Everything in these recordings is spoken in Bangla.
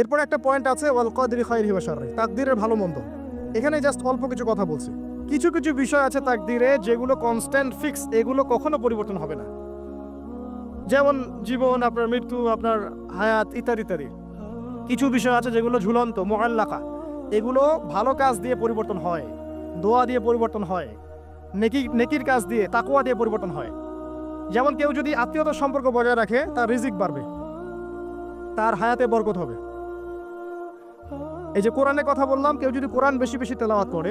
এরপর একটা পয়েন্ট আছে ওয়াল কদরি খায়রিহি ওয়া শাররিহি, তাকদীরের ভালো মন্দ। এখানে জাস্ট অল্প কিছু কথা বলছি। কিছু কিছু বিষয় আছে তাকদীরে যেগুলো কনস্ট্যান্ট ফিক্স, এগুলো কখনো পরিবর্তন হবে না। যেমন জীবন, আপনার মৃত্যু, আপনার হায়াত ইত্যাদি ইত্যাদি। কিছু বিষয় আছে যেগুলো ঝুলন্ত, মুআল্লাকা, এগুলো ভালো কাজ দিয়ে পরিবর্তন হয়, দোয়া দিয়ে পরিবর্তন হয়, নেকির কাজ দিয়ে, তাকওয়া দিয়ে পরিবর্তন হয়। যেমন কেউ যদি আত্মীয়তার সম্পর্ক বজায় রাখে, তার রিজিক বাড়বে, তার হায়াতে বরকত হবে। এই যে কোরআনে কথা বললাম, কেউ যদি কোরআন বেশি বেশি তেলাওয়াত করে,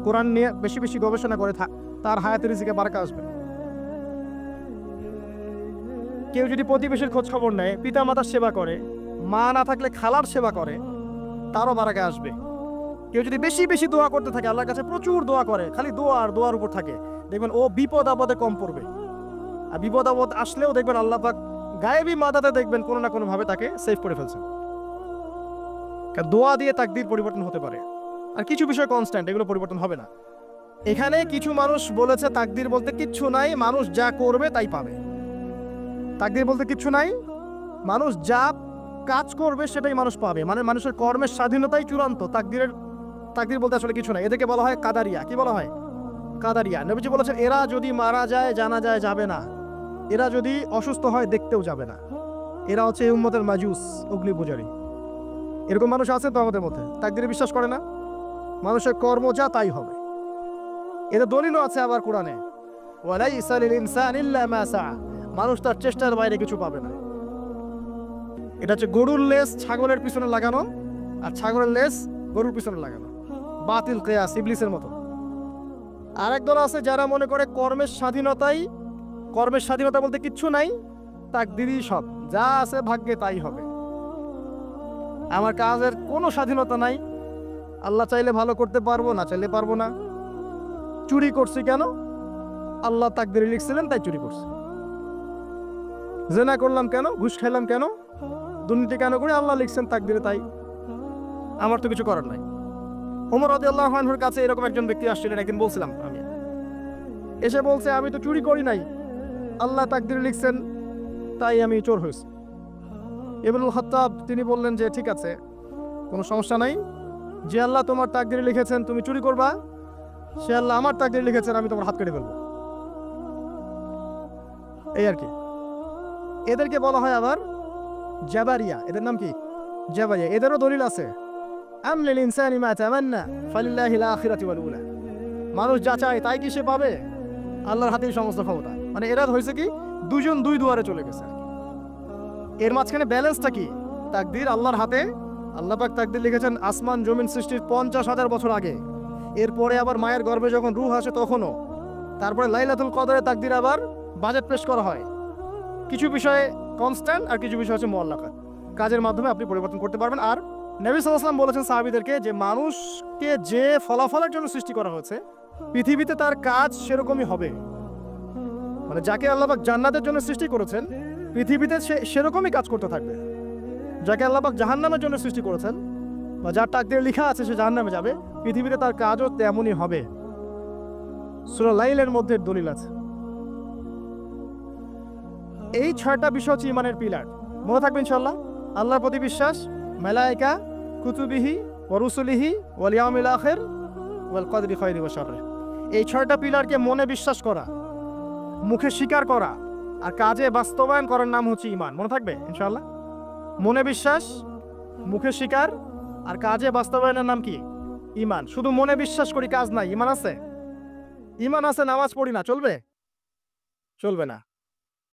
কোরআন নিয়ে বেশি বেশি গবেষণা করে, তার হায়াতে রিজিকে বারাকা আসবে। কেউ যদি প্রতিবেশীর খোঁজ খবর নেয়, পিতা মাতার সেবা করে, মা না থাকলে খালার সেবা করে, তারও বারাকা আসবে। কেউ যদি বেশি বেশি দোয়া করতে থাকে, আল্লাহর কাছে প্রচুর দোয়া করে, খালি দোয়া আর দোয়ার উপর থাকে, দেখবেন ও বিপদ আপদে কম পড়বে। আর বিপদ আপদ আসলেও দেখবেন আল্লাহ পাক গায়েবী মাদাতে দেখবেন কোনো না কোনো ভাবে তাকে সেভ করে ফেলছেন। দোয়া দিয়ে তাকদীর পরিবর্তন হতে পারে। আর কিছু বিষয় কনস্ট্যান্ট, এগুলো পরিবর্তন হবে না। এখানে কিছু মানুষ বলেছে তাকদীর বলতে কিচ্ছু নাই, মানুষ যা করবে তাই পাবে। তাকদীর বলতে কিচ্ছু নাই, মানুষ যা কাজ করবে সেটাই মানুষ পাবে, মানে মানুষের কর্মের স্বাধীনতাই চূড়ান্ত। তাকদীর বলতে আসলে কিছু নাই। এদেরকে বলা হয় কাদারিয়া। কি বলা হয়? কাদারিয়া। নবীজি বলেছেন এরা যদি মারা যায় জানা যায় যাবে না, এরা যদি অসুস্থ হয় দেখতেও যাবে না, এরা হচ্ছে এই উম্মতের মাজুস, অগ্নি পূজারী। এরকম মানুষ আছে তো আমাদের মধ্যে, তাকদীরে বিশ্বাস করে না, মানুষের কর্ম যা তাই হবে। এদের দলিলও আছে আবার কোরআনে, ওয়ালাইসা লিল ইনসানি ইল্লা মা সাআ, মানুষ তার চেষ্টার বাইরে কিছু পাবে না। এটা হচ্ছে গরুর লেজ ছাগলের পিছনে লাগানো, আর ছাগলের লেজ গরুর পিছনে লাগানো, বাতিল কিয়াস, ইবলিসের মতো। আরেক দল আছে যারা মনে করে কর্মের স্বাধীনতা বলতে কিচ্ছু নাই, তাকদীরই সব, যা আছে ভাগ্যে তাই হবে। আমার কাজের কোনো স্বাধীনতা নাই, আল্লাহ চাইলে ভালো করতে পারবো, না চাইলে পারবো না। চুরি করছি কেন? আল্লাহ তাকদীরে লিখছিলেন তাই চুরি করছি। জেনা করলাম কেন? ঘুষ খাইলাম কেন? দুর্নীতি কেন করে? আল্লাহ লিখছেন তাকদীরে তাই, আমার তো কিছু করার নাই। ওমর রাদিয়াল্লাহু আনহুর কাছে এরকম একজন ব্যক্তি আসছিলেন, একদিন বলছিলাম আমি, এসে বলছে আমি তো চুরি করি নাই, আল্লাহ তাকদীরে লিখছেন তাই আমি চোর হয়েছি। ইবনুল খাত্তাব তিনি বললেন যে ঠিক আছে, কোনো সমস্যা নাই, যে আল্লাহ তোমার তাকদীরে লিখেছেন তুমি চুরি করবা, সে আল্লাহ আমার তাকদীরে লিখেছেন আমি তোমার হাত কেটে ফেলবো। এই আর কি। এদেরকে বলা হয় আবার জাবারিয়া। এদের নাম কি? জাবারিয়া। এদেরও দলিল আছে, আম লিল ইনসানি মা তামান্না ফালিল্লাহিল আখিরাতু ওয়াল উলা, মানুষ যা চায় তাই কি সে পাবে? আল্লাহর হাতেই সমস্ত ক্ষমতা। মানে এরা হয়েছে কি, দুজন দুই দুয়ারে চলে গেছে। এর মাঝখানে ব্যালেন্সটা কি? তাকদীর আল্লাহর হাতে। আল্লাহ পাক তাকদীর লিখেছেন আসমান জমিন সৃষ্টির 50,000 বছর আগে, এরপরে আবার মায়ের গর্ভে যখন রূহ আসে তখনও, তারপরে লাইলাতুল কদরে তাকদীর আবার বাজেট পেশ করা হয়। কিছু বিষয়ে কনস্ট্যান্ট আর কিছু বিষয় হচ্ছে মুআল্লাকা, কাজের মাধ্যমে আপনি পরিবর্তন করতে পারবেন। আর নবী সাল্লাল্লাহু আলাইহি ওয়াসাল্লাম বলেছেন সাহাবীদেরকে যে মানুষকে যে ফলাফলের জন্য সৃষ্টি করা হয়েছে পৃথিবীতে তার কাজ সেরকমই হবে। মানে যাকে আল্লাহ পাক জান্নাতের জন্য সৃষ্টি করেছেন পৃথিবীতে সে সেরকমই কাজ করতে থাকবে। যাকে আল্লাহ পাক জাহান্নামের জন্য সৃষ্টি করেছেন বা যার তাকদীরে লেখা আছে সে জাহান্নামে যাবে, পৃথিবীতে তার কাজও তেমনই হবে। সূরা লাইলের মধ্যে দলিল আছে। এই 6টা বিষয় হচ্ছে ইমানের পিলার। মনে থাকবে ইনশাআল্লাহ। আল্লাহর প্রতি বিশ্বাস, মালায়েকা, কুতুবিহি ওয়া রুসুলিহি ওয়াল ইয়াউমিল আখির ওয়াল কদরি খায়রি ওয়া শাররি। এই 6টা পিলারকে মনে বিশ্বাস করা, মুখে স্বীকার করা আর কাজে বাস্তবায়ন করার নাম হচ্ছে ঈমান। মনে থাকবে ইনশাআল্লাহ। মনে বিশ্বাস, মুখে স্বীকার আর কাজে বাস্তবায়নের নাম কি? ঈমান। শুধু মনে বিশ্বাস করি, কাজ নাই, ঈমান আছে? ঈমান আছে, নামাজ পড়ি না, চলবে? চলবে না।